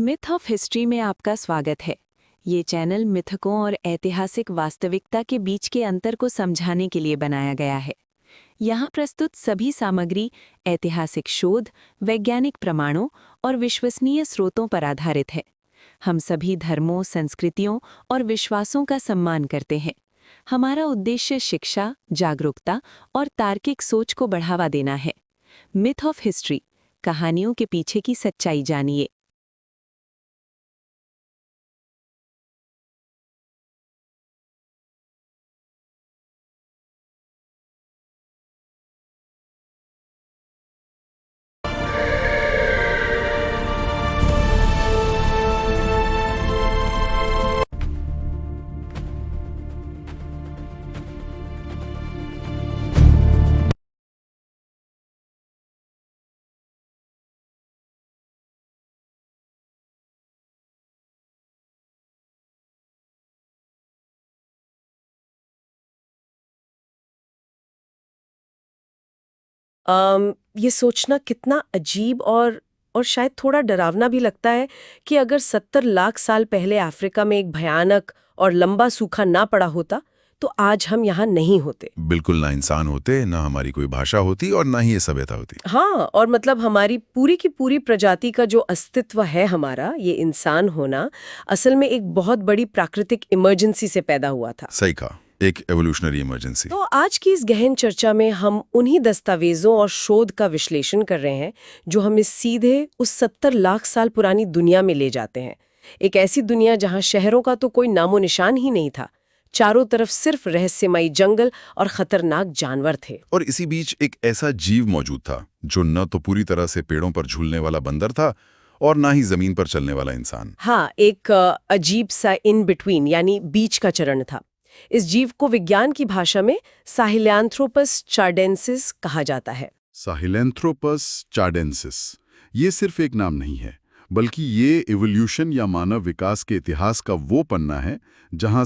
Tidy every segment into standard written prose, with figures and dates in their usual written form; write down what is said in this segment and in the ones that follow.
Myth of history में आपका स्वागत है। ये चैनल मिथकों और ऐतिहासिक वास्तविकता के बीच के अंतर को समझाने के लिए बनाया गया है। यहाँ प्रस्तुत सभी सामग्री ऐतिहासिक शोध, वैज्ञानिक प्रमाणों और विश्वसनीय स्रोतों पर आधारित है। हम सभी धर्मों, संस्कृतियों और विश्वासों का सम्मान करते हैं। हमारा उद्देश्य शिक्षा, जागरूकता और तार्किक सोच को बढ़ावा देना है। मिथ ऑफ हिस्ट्री, कहानियों के पीछे की सच्चाई जानिए। ये सोचना कितना अजीब और शायद थोड़ा डरावना भी लगता है कि अगर 70 लाख साल पहले अफ्रीका में एक भयानक और लंबा सूखा ना पड़ा होता तो आज हम यहाँ नहीं होते। बिल्कुल ना इंसान होते, ना हमारी कोई भाषा होती और ना ही ये सभ्यता होती। हाँ, और मतलब हमारी पूरी की पूरी प्रजाति का जो अस्तित्व है, हमारा ये इंसान होना असल में एक बहुत बड़ी प्राकृतिक इमरजेंसी से पैदा हुआ था। सही कहा, एक एवोल्यूशनरी इमरजेंसी। तो आज की इस गहन चर्चा में हम उन्हीं दस्तावेजों और शोध का विश्लेषण कर रहे हैं जो हमें सीधे उस 70 लाख साल पुरानी दुनिया में ले जाते हैं। एक ऐसी दुनिया जहां शहरों का तो कोई नामो निशान ही नहीं था। चारों तरफ सिर्फ रहस्यमयी जंगल और खतरनाक जानवर थे। और इसी बीच एक ऐसा जीव मौजूद था जो न तो पूरी तरह से पेड़ों पर झूलने वाला बंदर था और ना ही जमीन पर चलने वाला इंसान। हाँ, एक अजीब सा इन बिटवीन यानी बीच का चरण था। इस जीव को विज्ञान की भाषा में साहिलैंथ्रोपस चार्डेंसिस कहा जाता है। साहिलैंथ्रोपस चार्डेंसिस, ये सिर्फ एक नाम नहीं है, बल्कि ये इवोल्यूशन या मानव विकास के इतिहास का वो पन्ना है जहां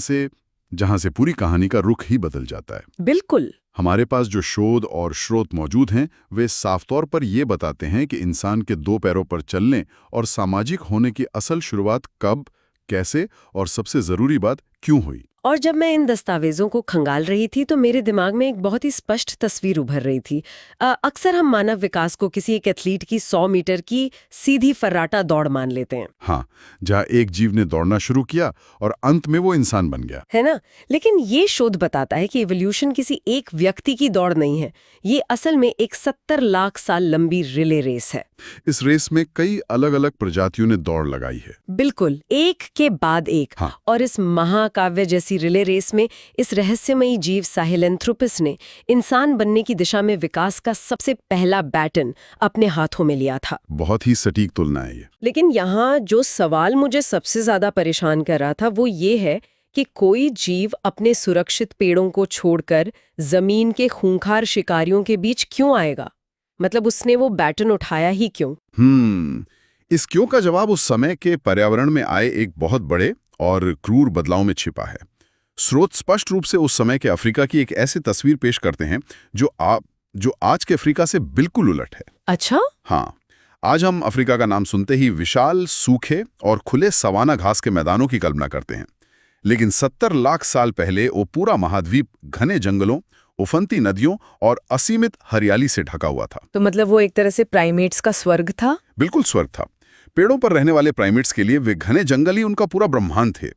से पूरी कहानी का रुख ही बदल जाता है। बिल्कुल। हमारे पास जो शोध और स्रोत मौजूद हैं वे साफ तौर पर ये बताते हैं कि इंसान के दो पैरों पर चलने और सामाजिक होने की असल शुरुआत कब, कैसे और सबसे जरूरी बात क्यों हुई। और जब मैं इन दस्तावेजों को खंगाल रही थी तो मेरे दिमाग में एक बहुत ही स्पष्ट तस्वीर उभर रही थी। अक्सर हम मानव विकास को किसी एक एथलीट की 100 मीटर की सीधी फर्राटा दौड़ मान लेते हैं। हाँ, जहाँ एक जीव ने दौड़ना शुरू किया और अंत में वो इंसान बन गया, है ना। लेकिन ये शोध बताता है कि इवोल्यूशन किसी एक व्यक्ति की दौड़ नहीं है। ये असल में एक 70 लाख साल लंबी रिले रेस है। इस रेस में कई अलग अलग प्रजातियों ने दौड़ लगाई है। बिल्कुल, एक के बाद एक। हाँ। और इस महाकाव्य जैसी रिले रेस में इस रहस्यमयी जीव साहिलैंथ्रोपस ने इंसान बनने की दिशा में विकास का सबसे पहला बैटन अपने हाथों में लिया था। बहुत ही सटीक तुलना है ये। लेकिन यहाँ जो सवाल मुझे सबसे ज्यादा परेशान कर रहा था वो ये है कि कोई जीव अपने सुरक्षित पेड़ों को छोड़कर जमीन के खूंखार शिकारियों के बीच क्यों आएगा। मतलब उसने वो बैटन उठाया ही क्यों। इस क्यों का जवाब उस समय के पर्यावरण में आए एक बहुत बड़े और क्रूर बदलाव में छिपा है। स्रोत स्पष्ट रूप से उस समय के अफ्रीका की एक ऐसी तस्वीर पेश करते हैं जो आज के अफ्रीका से बिल्कुल उलट है। अच्छा? हाँ, आज हम अफ्रीका का नाम सुनते ही विशाल, सूखे और खुले सवाना घास के मैदानों की कल्पना करते हैं। लेकिन 70 लाख साल पहले वो पूरा महाद्वीप घने जंगलों, उफनती नदियों और असीमित हरियाली से ढका हुआ था। तो मतलब वो एक तरह से प्राइमेट्स का स्वर्ग था। बिल्कुल स्वर्ग था। पेड़ों पर रहने वाले प्राइमेट्स के लिए वे घने जंगल ही उनका पूरा ब्रह्मांड थे।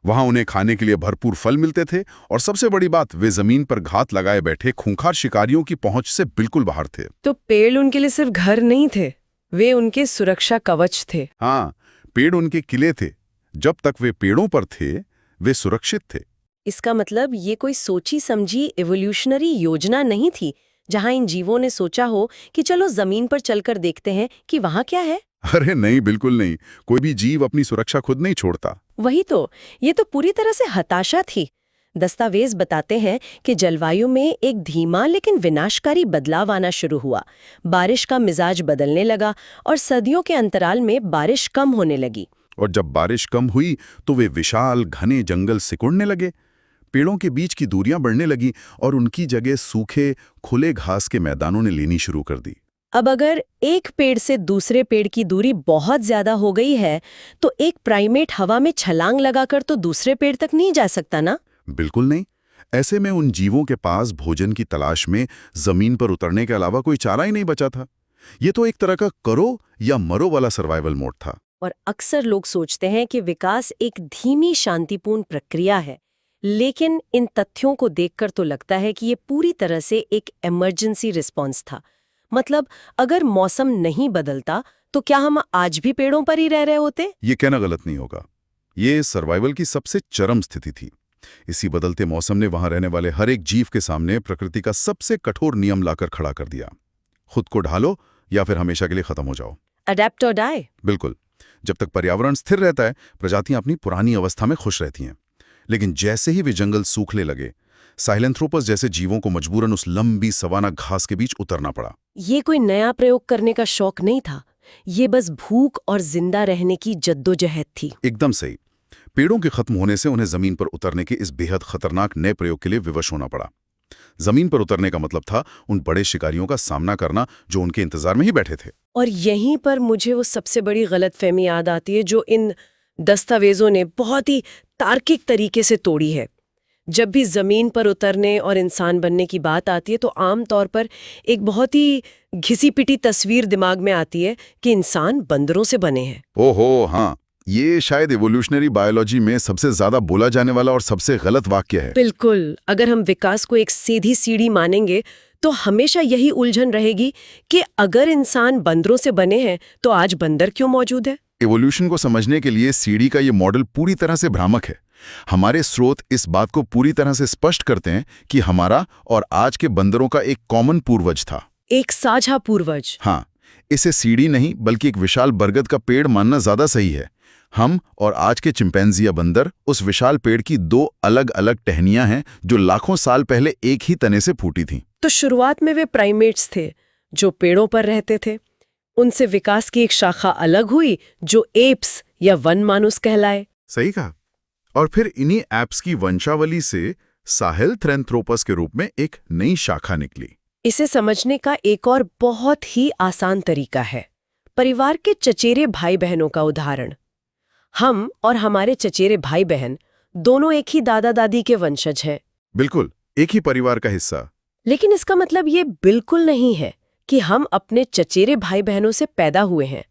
वहां उन्हें खाने के लिए भरपूर फल मिलते थे और सबसे बड़ी बात, वे जमीन पर घात लगाए बैठे खूंखार शिकारियों की पहुंच से बिल्कुल बाहर थे। तो पेड़ उनके लिए सिर्फ घर नहीं थे, वे उनके सुरक्षा कवच थे। हाँ, पेड़ उनके किले थे। जब तक वे पेड़ों पर थे वे सुरक्षित थे। इसका मतलब ये कोई सोची समझी इवोल्यूशनरी योजना नहीं थी जहां इन जीवों ने सोचा हो कि चलो जमीन पर चलकर देखते हैं कि वहां क्या है। अरे नहीं, बिल्कुल नहीं। कोई भी जीव अपनी सुरक्षा खुद नहीं छोड़ता। वही तो, ये तो पूरी तरह से हताशा थी। दस्तावेज बताते हैं कि जलवायु में एक धीमा लेकिन विनाशकारी बदलाव आना शुरू हुआ। बारिश का मिजाज बदलने लगा और सदियों के अंतराल में बारिश कम होने लगी। और जब बारिश कम हुई तो वे विशाल घने जंगल सिकुड़ने लगे। पेड़ों के बीच की दूरियां बढ़ने लगी और उनकी जगह सूखे खुले घास के मैदानों ने लेनी शुरू कर दी। अब अगर एक पेड़ से दूसरे पेड़ की दूरी बहुत ज्यादा हो गई है तो एक प्राइमेट हवा में छलांग लगाकर तो दूसरे पेड़ तक नहीं जा सकता ना? बिल्कुल नहीं। ऐसे में उन जीवों के पास भोजन की तलाश में जमीन पर उतरने के अलावा कोई चारा ही नहीं बचा था। ये तो एक तरह का करो या मरो वाला सर्वाइवल मोड था। और अक्सर लोग सोचते हैं कि विकास एक धीमी शांतिपूर्ण प्रक्रिया है, लेकिन इन तथ्यों को देखकर तो लगता है कि ये पूरी तरह से एक इमरजेंसी रिस्पॉन्स था। मतलब अगर मौसम नहीं बदलता तो क्या हम आज भी पेड़ों पर ही रह रहे होते? ये कहना गलत नहीं होगा। ये सर्वाइवल की सबसे चरम स्थिति थी। इसी बदलते मौसम ने वहां रहने वाले हर एक जीव के सामने प्रकृति का सबसे कठोर नियम लाकर खड़ा कर दिया। खुद को ढालो या फिर हमेशा के लिए खत्म हो जाओ। अडेप्ट और डाई। बिल्कुल। जब तक पर्यावरण स्थिर रहता है, प्रजातियां अपनी पुरानी अवस्था में खुश रहती हैं। लेकिन जैसे ही वे जंगल सूखने लगे, साइलेंथ्रोपस जैसे जीवों को मजबूरन उस लंबी सवाना घास के बीच उतरना पड़ा। ये कोई नया प्रयोग करने का शौक नहीं था, ये बस भूख और जिंदा रहने की जद्दोजहद थी। एकदम सही। पेड़ों के खत्म होने से उन्हें जमीन पर उतरने के इस बेहद खतरनाक नए प्रयोग के लिए विवश होना पड़ा। जमीन पर उतरने का मतलब था उन बड़े शिकारियों का सामना करना जो उनके इंतजार में ही बैठे थे। और यहीं पर मुझे वो सबसे बड़ी गलतफहमी याद आती है जो इन दस्तावेजों ने बहुत ही तार्किक तरीके से तोड़ी है। जब भी जमीन पर उतरने और इंसान बनने की बात आती है तो आम तौर पर एक बहुत ही घिसी पिटी तस्वीर दिमाग में आती है कि इंसान बंदरों से बने हैं। ओहो हाँ, ये शायद इवोल्यूशनरी बायोलॉजी में सबसे ज्यादा बोला जाने वाला और सबसे गलत वाक्य है। बिल्कुल। अगर हम विकास को एक सीधी सीढ़ी मानेंगे तो हमेशा यही उलझन रहेगी कि अगर इंसान बंदरों से बने हैं तो आज बंदर क्यों मौजूद है? इवोल्यूशन को समझने के लिए सीढ़ी का ये मॉडल पूरी तरह से भ्रामक है। हमारे स्रोत इस बात को पूरी तरह से स्पष्ट करते हैं कि हमारा और आज के बंदरों का एक कॉमन पूर्वज था। एक साझा पूर्वज। हाँ, इसे सीढ़ी नहीं बल्कि एक विशाल बरगद का पेड़ मानना ज्यादा सही है। हम और आज के चिंपैंजी या बंदर उस विशाल पेड़ की दो अलग अलग टहनियां हैं जो लाखों साल पहले एक ही तने से फूटी थीं। तो शुरुआत में वे प्राइमेट्स थे जो पेड़ों पर रहते थे। उनसे विकास की एक शाखा अलग हुई जो एप्स या वन मानुस कहलाए। सही कहा। और फिर इन्हीं एप्स की वंशावली से साहेलंथ्रोपस के रूप में एक नई शाखा निकली। इसे समझने का एक और बहुत ही आसान तरीका है परिवार के चचेरे भाई बहनों का उदाहरण। हम और हमारे चचेरे भाई बहन दोनों एक ही दादा दादी के वंशज हैं। बिल्कुल, एक ही परिवार का हिस्सा। लेकिन इसका मतलब ये बिल्कुल नहीं है कि हम अपने चचेरे भाई बहनों से पैदा हुए हैं।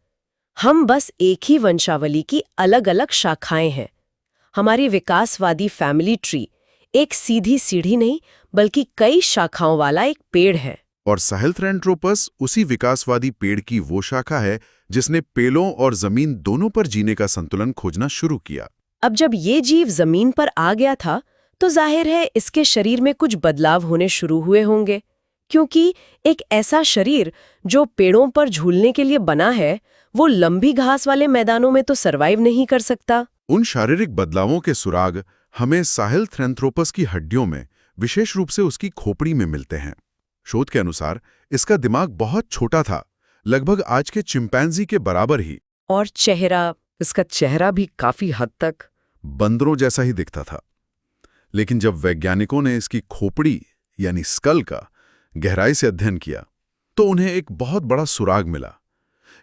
हम बस एक ही वंशावली की अलग अलग शाखाएं हैं। हमारी विकासवादी फैमिली ट्री एक सीधी सीढ़ी नहीं बल्कि कई शाखाओं वाला एक पेड़ है। और साहेलंथ्रोपस उसी विकासवादी पेड़ की वो शाखा है जिसने पेड़ों और जमीन दोनों पर जीने का संतुलन खोजना शुरू किया। अब जब ये जीव जमीन पर आ गया था तो जाहिर है इसके शरीर में कुछ बदलाव होने शुरू हुए होंगे, क्योंकि एक ऐसा शरीर जो पेड़ों पर झूलने के लिए बना है वो लंबी घास वाले मैदानों में तो सरवाइव नहीं कर सकता। उन शारीरिक बदलावों के सुराग हमें साहेलंथ्रोपस की हड्डियों में, विशेष रूप से उसकी खोपड़ी में मिलते हैं। शोध के अनुसार इसका दिमाग बहुत छोटा था, लगभग आज के चिंपैंजी के बराबर ही। और इसका चेहरा भी काफी हद तक बंदरों जैसा ही दिखता था। लेकिन जब वैज्ञानिकों ने इसकी खोपड़ी यानी स्कल का गहराई से अध्ययन किया तो उन्हें एक बहुत बड़ा सुराग मिला।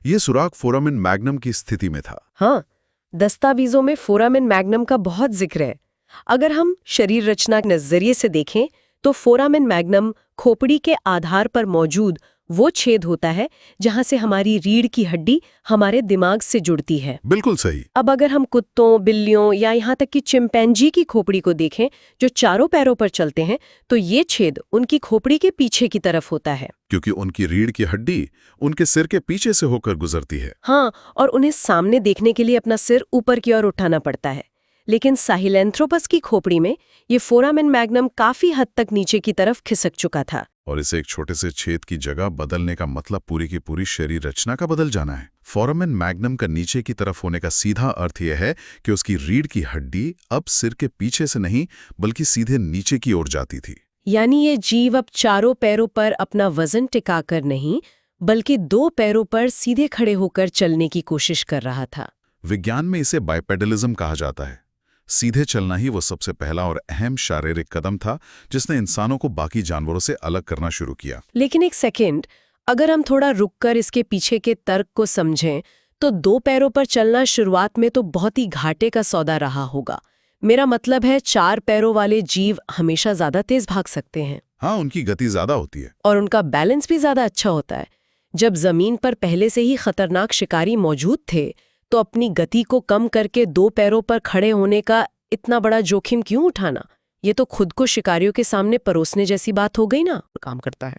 यह सुराग फोरामेन मैग्नम की स्थिति में था। हाँ, दस्तावेजों में फोरामेन मैग्नम का बहुत जिक्र है। अगर हम शरीर रचना के नजरिए से देखें तो फोरामेन मैग्नम खोपड़ी के आधार पर मौजूद वो छेद होता है जहां से हमारी रीढ़ की हड्डी हमारे दिमाग से जुड़ती है। बिल्कुल सही। अब अगर हम कुत्तों, बिल्लियों या यहाँ तक कि चिंपैंजी की खोपड़ी को देखें जो चारों पैरों पर चलते हैं तो ये छेद उनकी खोपड़ी के पीछे की तरफ होता है, क्योंकि उनकी रीढ़ की हड्डी उनके सिर के पीछे से होकर गुजरती है। हाँ, और उन्हें सामने देखने के लिए अपना सिर ऊपर की ओर उठाना पड़ता है। लेकिन साहेलंथ्रोपस की खोपड़ी में ये फोरामेन मैग्नम काफी हद तक नीचे की तरफ खिसक चुका था। और इसे एक छोटे से छेद की जगह बदलने का मतलब पूरी की पूरी शरीर रचना का बदल जाना है। फोरामेन मैग्नम का नीचे की तरफ होने का सीधा अर्थ यह है कि उसकी रीढ़ की हड्डी अब सिर के पीछे से नहीं बल्कि सीधे नीचे की ओर जाती थी। यानी ये जीव अब चारों पैरों पर अपना वजन टिकाकर नहीं बल्कि दो पैरों पर सीधे खड़े होकर चलने की कोशिश कर रहा था। विज्ञान में इसे बाइपेडलिज्म कहा जाता है। सीधे चलना ही वो सबसे पहला और अहम शारीरिक कदम था जिसने इंसानों को बाकी जानवरों से अलग करना शुरू किया। लेकिन एक सेकंड, अगर हम थोड़ा रुककर इसके पीछे के तर्क को समझें तो 2 पैरों पर चलना शुरुआत में तो बहुत ही घाटे का सौदा रहा होगा। मेरा मतलब है 4 पैरों वाले जीव हमेशा ज्यादा तेज भाग सकते हैं हाँ, उनकी गति ज्यादा होती है। और उनका बैलेंस भी ज्यादा अच्छा होता है। जब जमीन पर पहले से ही खतरनाक शिकारी मौजूद थे तो अपनी गति को कम करके 2 पैरों पर खड़े होने का इतना बड़ा जोखिम क्यों उठाना? ये तो खुद को शिकारियों के सामने परोसने जैसी बात हो गई ना। काम करता है।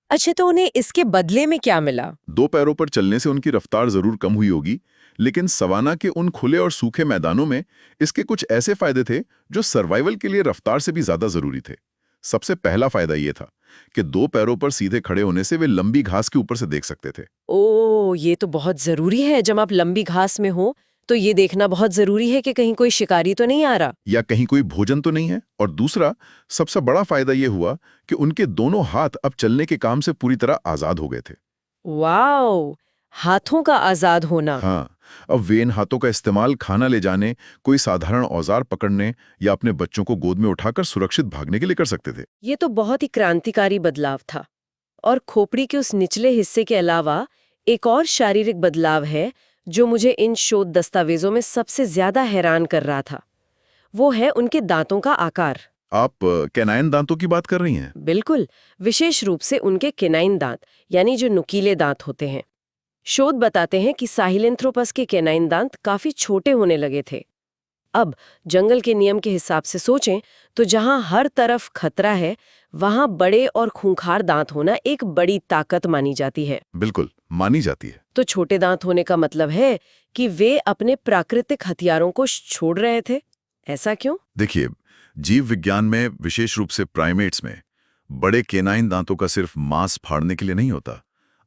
अच्छा, तो उन्हें इसके बदले में क्या मिला? 2 पैरों पर चलने से उनकी रफ्तार जरूर कम हुई होगी, लेकिन सवाना के उन खुले और सूखे मैदानों में इसके कुछ ऐसे फायदे थे जो सर्वाइवल के लिए रफ्तार से भी ज्यादा जरूरी थे। सबसे पहला फायदा ये था कि 2 पैरों पर सीधे खड़े होने से वे लंबी घास के ऊपर से देख सकते थे। ओ, ये तो बहुत जरूरी है। जब आप लंबी घास में हो तो ये देखना बहुत जरूरी है कि कहीं कोई शिकारी तो नहीं आ रहा या कहीं कोई भोजन तो नहीं है। और दूसरा सबसे बड़ा फायदा ये हुआ कि उनके दोनों हाथ अब चलने के काम से पूरी तरह आजाद हो गए थे। वाओ, हाथों का आजाद होना। हाँ, अब वे इन हाथों का इस्तेमाल खाना ले जाने, कोई साधारण औजार पकड़ने या अपने बच्चों को गोद में उठाकर सुरक्षित भागने के लिए कर सकते थे। ये तो बहुत ही क्रांतिकारी बदलाव था। और खोपड़ी के उस निचले हिस्से के अलावा एक और शारीरिक बदलाव है जो मुझे इन शोध दस्तावेजों में सबसे ज्यादा हैरान कर रहा था। वो है उनके दांतों का आकार। आप कैनाइन दांतों की बात कर रही हैं? बिल्कुल, विशेष रूप से उनके केनाइन दांत, यानी जो नुकीले दांत होते हैं। शोध बताते हैं कि साहिलेंथ्रोपस के केनाइन दांत काफी छोटे होने लगे थे। अब जंगल के नियम के हिसाब से सोचें तो जहां हर तरफ खतरा है वहां बड़े और खूंखार दांत होना एक बड़ी ताकत मानी जाती है। बिल्कुल, मानी जाती है। तो छोटे दांत होने का मतलब है कि वे अपने प्राकृतिक हथियारों को छोड़ रहे थे। ऐसा क्यों? देखिए, जीव विज्ञान में, विशेष रूप से प्राइमेट्स में, बड़े केनाइन दांतों का सिर्फ मांस फाड़ने के लिए नहीं होता।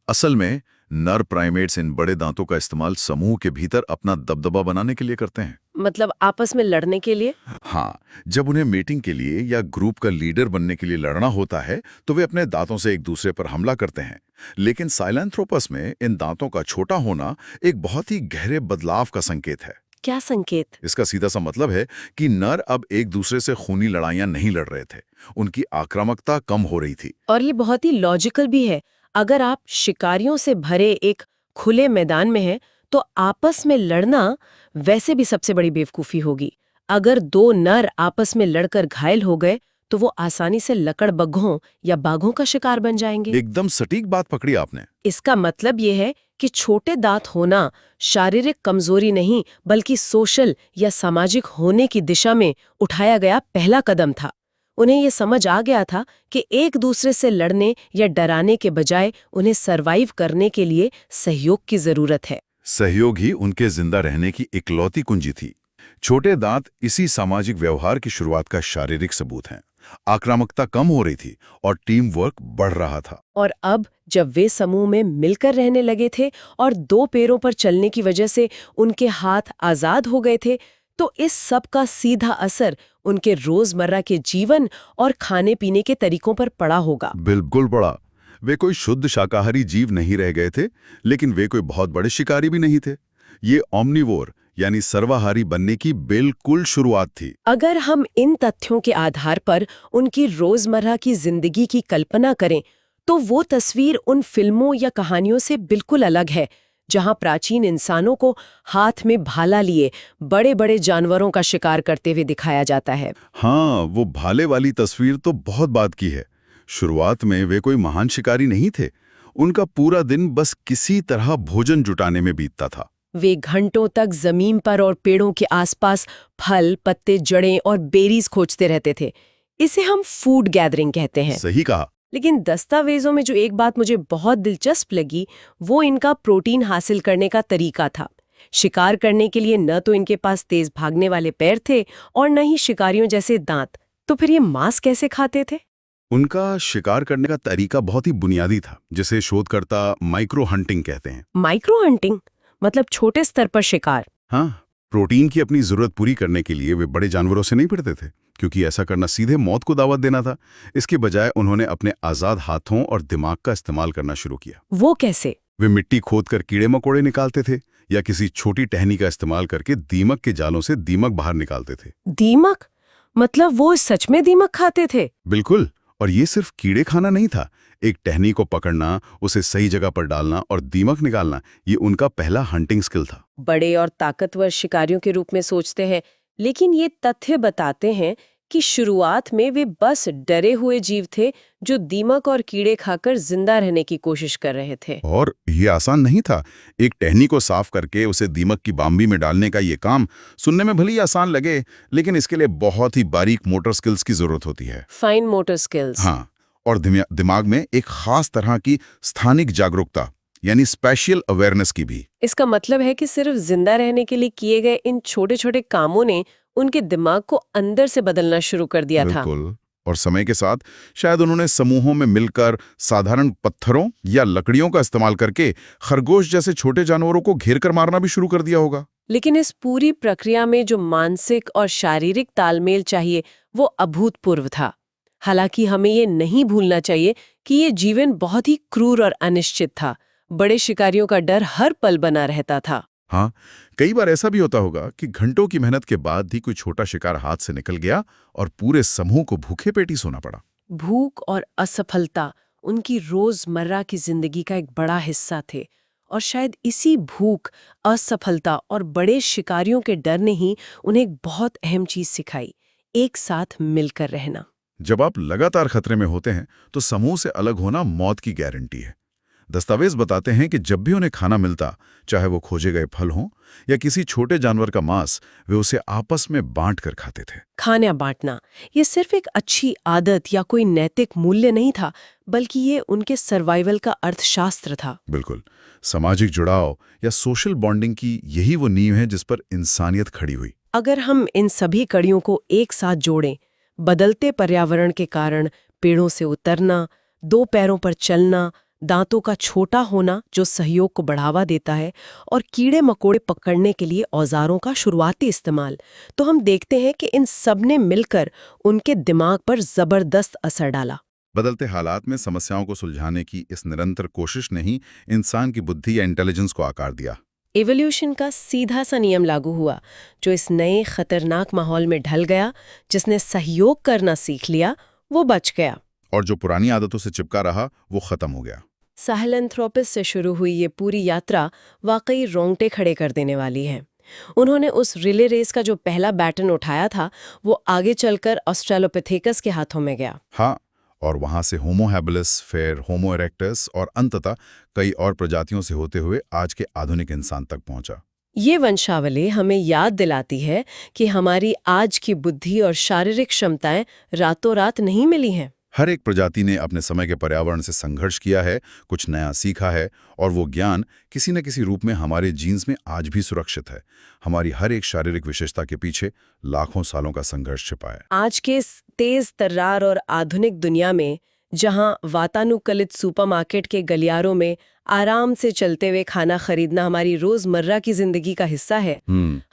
असल में नर प्राइमेट्स इन बड़े दांतों का इस्तेमाल समूह के भीतर अपना दबदबा बनाने के लिए करते हैं। मतलब आपस में लड़ने के लिए? हाँ, जब उन्हें मीटिंग के लिए या ग्रुप का लीडर बनने के लिए लड़ना होता है तो वे अपने दांतों से एक दूसरे पर हमला करते हैं। लेकिन साइलेंथ्रोपस में इन दांतों का छोटा होना एक बहुत ही गहरे बदलाव का संकेत है। क्या संकेत? इसका सीधा सा मतलब है कि नर अब एक दूसरे से खूनी लड़ाइयां नहीं लड़ रहे थे, उनकी आक्रामकता कम हो रही थी। और ये बहुत ही लॉजिकल भी है। अगर आप शिकारियों से भरे एक खुले मैदान में हैं तो आपस में लड़ना वैसे भी सबसे बड़ी बेवकूफी होगी। अगर 2 नर आपस में लड़कर घायल हो गए तो वो आसानी से लकड़बग्घों या बाघों का शिकार बन जाएंगे। एकदम सटीक बात पकड़ी आपने। इसका मतलब ये है कि छोटे दांत होना शारीरिक कमजोरी नहीं बल्कि सोशल या सामाजिक होने की दिशा में उठाया गया पहला कदम था। उन्हें ये समझ आ गया था कि एक दूसरे से लड़ने या डराने के बजाय उन्हें सरवाइव करने के लिए सहयोग की जरूरत है। सहयोग ही उनके जिंदा रहने की इकलौती कुंजी थी। छोटे दांत इसी सामाजिक व्यवहार की शुरुआत का शारीरिक सबूत हैं। आक्रामकता कम हो रही थी और टीम वर्क बढ़ रहा था। और अब जब वे समूह में मिलकर रहने लगे थे और 2 पैरों पर चलने की वजह से उनके हाथ आजाद हो गए थे तो इस सब का सीधा असर उनके रोजमर्रा के जीवन और खाने पीने के तरीकों पर पड़ा होगा। बिल्कुल पड़ा। वे कोई शुद्ध शाकाहारी जीव नहीं रह गए थे, लेकिन वे कोई बहुत बड़े शिकारी भी नहीं थे। ये ओमनिवोर यानी सर्वाहारी बनने की बिल्कुल शुरुआत थी। अगर हम इन तथ्यों के आधार पर उनकी रोजमर्रा की जिंदगी की कल्पना करें तो वो तस्वीर उन फिल्मों या कहानियों से बिल्कुल अलग है जहां प्राचीन इंसानों को हाथ में भाला लिए बड़े बड़े जानवरों का शिकार करते हुए दिखाया जाता है। हाँ, वो भाले वाली तस्वीर तो बहुत बात की है। शुरुआत में वे कोई महान शिकारी नहीं थे। उनका पूरा दिन बस किसी तरह भोजन जुटाने में बीतता था। वे घंटों तक जमीन पर और पेड़ों के आसपास फल, पत्ते, जड़ें और बेरीज खोजते रहते थे। इसे हम फूड गैदरिंग कहते हैं। सही कहा। लेकिन दस्तावेजों में जो एक बात मुझे बहुत दिलचस्प लगी वो इनका प्रोटीन हासिल करने का तरीका था। शिकार करने के लिए न तो इनके पास तेज भागने वाले पैर थे और न ही शिकारियों जैसे दांत। तो फिर ये मांस कैसे खाते थे? उनका शिकार करने का तरीका बहुत ही बुनियादी था, जिसे शोधकर्ता माइक्रो हंटिंग कहते हैं। माइक्रो हंटिंग मतलब छोटे स्तर पर शिकार। हाँ, प्रोटीन की अपनी जरूरत पूरी करने के लिए वे बड़े जानवरों से नहीं भिड़ते थे, क्योंकि ऐसा करना सीधे मौत को दावत देना था। इसके बजाय उन्होंने अपने आजाद हाथों और दिमाग का इस्तेमाल करना शुरू किया। वो कैसे? वे मिट्टी खोदकर कीड़े मकोड़े निकालते थे या किसी छोटी टहनी का इस्तेमाल करके दीमक के जालों से दीमक बाहर निकालते थे। दीमक? मतलब वो सच में दीमक खाते थे? बिल्कुल। और ये सिर्फ कीड़े खाना नहीं था, एक टहनी को पकड़ना, उसे सही जगह पर डालना और दीमक निकालना, ये उनका पहला हंटिंग स्किल था। बड़े और ताकतवर शिकारियों के रूप में सोचते हैं, लेकिन ये तथ्य बताते हैं कि शुरुआत में वे बस डरे हुए जीव थे जो दीमक और कीड़े खाकर जिंदा रहने की कोशिश कर रहे थे। और ये आसान नहीं था। एक टहनी को साफ करके उसे दीमक की बाम्बी में डालने का ये काम सुनने में भले ही आसान लगे, लेकिन इसके लिए बहुत ही बारीक मोटर स्किल्स की जरूरत होती है। Fine motor skills. हाँ, और दिमाग में एक खास तरह की स्थानिक जागरूकता यानी स्पेशल अवेयरनेस की भी। इसका मतलब है कि सिर्फ जिंदा रहने के लिए किए गए इन छोटे छोटे कामों ने उनके दिमाग को अंदर से बदलना शुरू कर दिया था। बिल्कुल। और समय के साथ शायद उन्होंने समूहों में मिलकर साधारण पत्थरों या लकड़ियों का इस्तेमाल करके खरगोश जैसे छोटे जानवरों को घेर कर मारना भी शुरू कर दिया होगा। लेकिन इस पूरी प्रक्रिया में जो मानसिक और शारीरिक तालमेल चाहिए वो अभूतपूर्व था। हालांकि हमें ये नहीं भूलना चाहिए कि ये जीवन बहुत ही क्रूर और अनिश्चित था। बड़े शिकारियों का डर हर पल बना रहता था। हाँ, कई बार ऐसा भी होता होगा कि घंटों की मेहनत के बाद भी कोई छोटा शिकार हाथ से निकल गया और पूरे समूह को भूखे पेटी सोना पड़ा। भूख और असफलता उनकी रोजमर्रा की जिंदगी का एक बड़ा हिस्सा थे, और शायद इसी भूख, असफलता और बड़े शिकारियों के डर ने ही उन्हें एक बहुत अहम चीज सिखाई, एक साथ मिलकर रहना। जब आप लगातार खतरे में होते हैं तो समूह से अलग होना मौत की गारंटी है। दस्तावेज बताते हैं कि जब भी उन्हें खाना मिलता, चाहे वो खोजे गए फल हों या किसी छोटे जानवर का मांस, वे उसे आपस में बांट कर खाते थे। खाना बांटना ये सिर्फ एक अच्छी आदत या कोई नैतिक मूल्य नहीं था, बल्कि ये उनके सर्वाइवल का अर्थशास्त्र था। बिल्कुल, सामाजिक जुड़ाव या सोशल बॉन्डिंग की यही वो नींव है जिस पर इंसानियत खड़ी हुई। अगर हम इन सभी कड़ियों को एक साथ जोड़ें, बदलते पर्यावरण के कारण पेड़ों से उतरना, दो पैरों पर चलना, दांतों का छोटा होना जो सहयोग को बढ़ावा देता है, और कीड़े मकोड़े पकड़ने के लिए औजारों का शुरुआती इस्तेमाल, तो हम देखते हैं कि इन सब ने मिलकर उनके दिमाग पर जबरदस्त असर डाला। बदलते हालात में समस्याओं को सुलझाने की इस निरंतर कोशिश ने ही इंसान की बुद्धि या इंटेलिजेंस को आकार दिया। एवोल्यूशन का सीधा सा नियम लागू हुआ, जो इस नए खतरनाक माहौल में ढल गया। जिसने सहयोग करना सीख लिया वो बच गया, और जो पुरानी आदतों से चिपका रहा वो खत्म हो गया। साहेलेंथ्रोपिस से शुरू हुई ये पूरी यात्रा वाकई रोंगटे खड़े कर देने वाली है। उन्होंने उस रिले रेस का जो पहला बैटन उठाया था वो आगे चलकर ऑस्ट्रेलोपिथेकस के हाथों में गया। हाँ, और वहां से होमो हैबिलिस, फिर होमो इरेक्टस और अंततः कई और प्रजातियों से होते हुए आज के आधुनिक इंसान तक पहुंचा। ये वंशावली हमें याद दिलाती है कि हमारी आज की बुद्धि और शारीरिक क्षमताएं रातों रात नहीं मिली हैं। हर एक प्रजाति ने अपने समय के पर्यावरण से संघर्ष किया है, कुछ नया सीखा है, और वो ज्ञान किसी न किसी रूप में हमारे जीन्स में आज भी सुरक्षित है। हमारी हर एक शारीरिक विशेषता के पीछे लाखों सालों का संघर्ष छिपा है। आज के इस तेज तर्रार और आधुनिक दुनिया में, जहां वातानुकूलित सुपरमार्केट के गलियारों में आराम से चलते हुए खाना खरीदना हमारी रोजमर्रा की जिंदगी का हिस्सा है,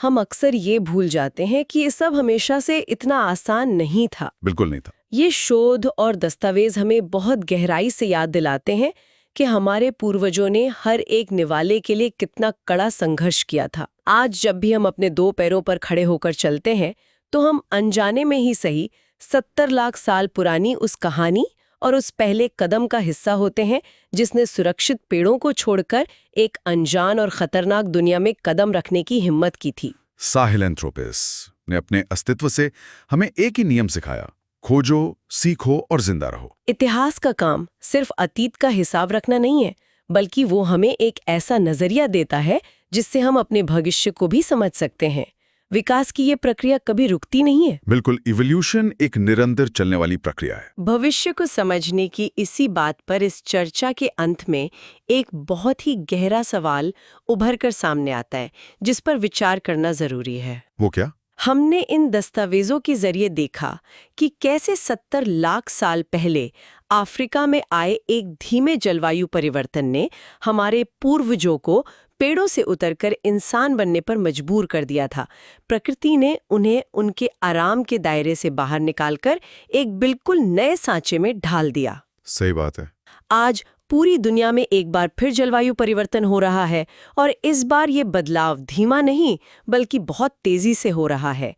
हम अक्सर ये भूल जाते हैं कि ये सब हमेशा से इतना आसान नहीं था। बिल्कुल नहीं था। ये शोध और दस्तावेज हमें बहुत गहराई से याद दिलाते हैं कि हमारे पूर्वजों ने हर एक निवाले के लिए कितना कड़ा संघर्ष किया था। आज जब भी हम अपने दो पैरों पर खड़े होकर चलते हैं, तो हम अनजाने में ही सही 70 लाख साल पुरानी उस कहानी और उस पहले कदम का हिस्सा होते हैं जिसने सुरक्षित पेड़ों को छोड़कर एक अनजान और खतरनाक दुनिया में कदम रखने की हिम्मत की थी। साहेलेंथ्रोपिस ने अपने अस्तित्व से हमें एक ही नियम सिखाया: खोजो, सीखो और जिंदा रहो। इतिहास का काम सिर्फ अतीत का हिसाब रखना नहीं है, बल्कि वो हमें एक ऐसा नजरिया देता है जिससे हम अपने भविष्य को भी समझ सकते हैं। विकास की ये प्रक्रिया कभी रुकती नहीं है। बिल्कुल, इवोल्यूशन एक निरंतर चलने वाली प्रक्रिया है। भविष्य को समझने की इसी बात पर इस चर्चा के अंत में एक बहुत ही गहरा सवाल उभर कर सामने आता है, जिस पर विचार करना जरूरी है। वो क्या? हमने इन दस्तावेजों के जरिए देखा कि कैसे 70 लाख साल पहले अफ्रीका में आए एक धीमे जलवायु परिवर्तन ने हमारे पूर्वजों को पेड़ों से उतरकर इंसान बनने पर मजबूर कर दिया था। प्रकृति ने उन्हें उनके आराम के दायरे से बाहर निकालकर एक बिल्कुल नए सांचे में ढाल दिया। सही बात है। आज पूरी दुनिया में एक बार फिर जलवायु परिवर्तन हो रहा है, और इस बार ये बदलाव धीमा नहीं बल्कि बहुत तेजी से हो रहा है।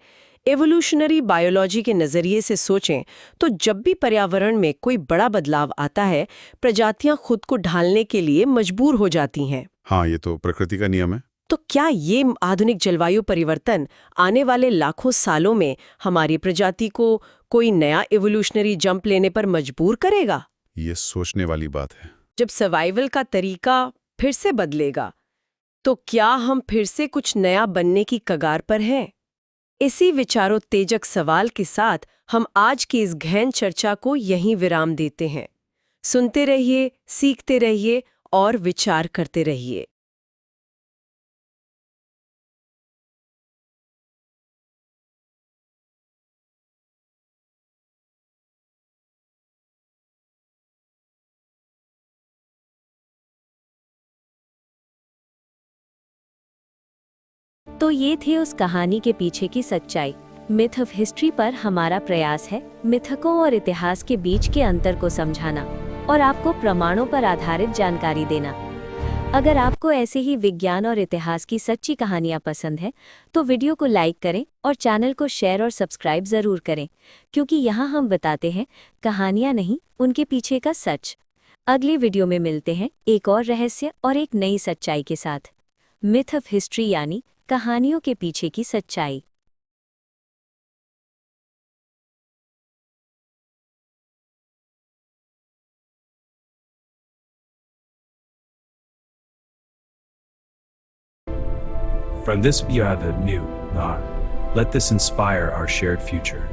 एवोल्यूशनरी बायोलॉजी के नज़रिए से सोचें तो जब भी पर्यावरण में कोई बड़ा बदलाव आता है, प्रजातियां खुद को ढालने के लिए मजबूर हो जाती हैं। हाँ, ये तो प्रकृति का नियम है। तो क्या ये आधुनिक जलवायु परिवर्तन आने वाले लाखों सालों में हमारी प्रजाति को कोई नया एवोल्यूशनरी जंप लेने पर मजबूर करेगा? ये सोचने वाली बात है। जब सर्वाइवल का तरीका फिर से बदलेगा, तो क्या हम फिर से कुछ नया बनने की कगार पर हैं? इसी विचारोत्तेजक सवाल के साथ हम आज की इस गहन चर्चा को यहीं विराम देते हैं। सुनते रहिए, सीखते रहिए और विचार करते रहिए। तो ये थे उस कहानी के पीछे की सच्चाई। मिथ ऑफ हिस्ट्री पर हमारा प्रयास है मिथकों और इतिहास के बीच के अंतर को समझाना और आपको प्रमाणों पर आधारित जानकारी देना। अगर आपको ऐसे ही विज्ञान और इतिहास की सच्ची कहानियां पसंद है तो वीडियो को लाइक करें और चैनल को शेयर और सब्सक्राइब जरूर करें, क्योंकि यहाँ हम बताते हैं कहानियां नहीं, उनके पीछे का सच। अगले वीडियो में मिलते हैं एक और रहस्य और एक नई सच्चाई के साथ। मिथ ऑफ हिस्ट्री यानी कहानियों के पीछे की सच्चाई। From this you have a new, not. Let this inspire our shared future.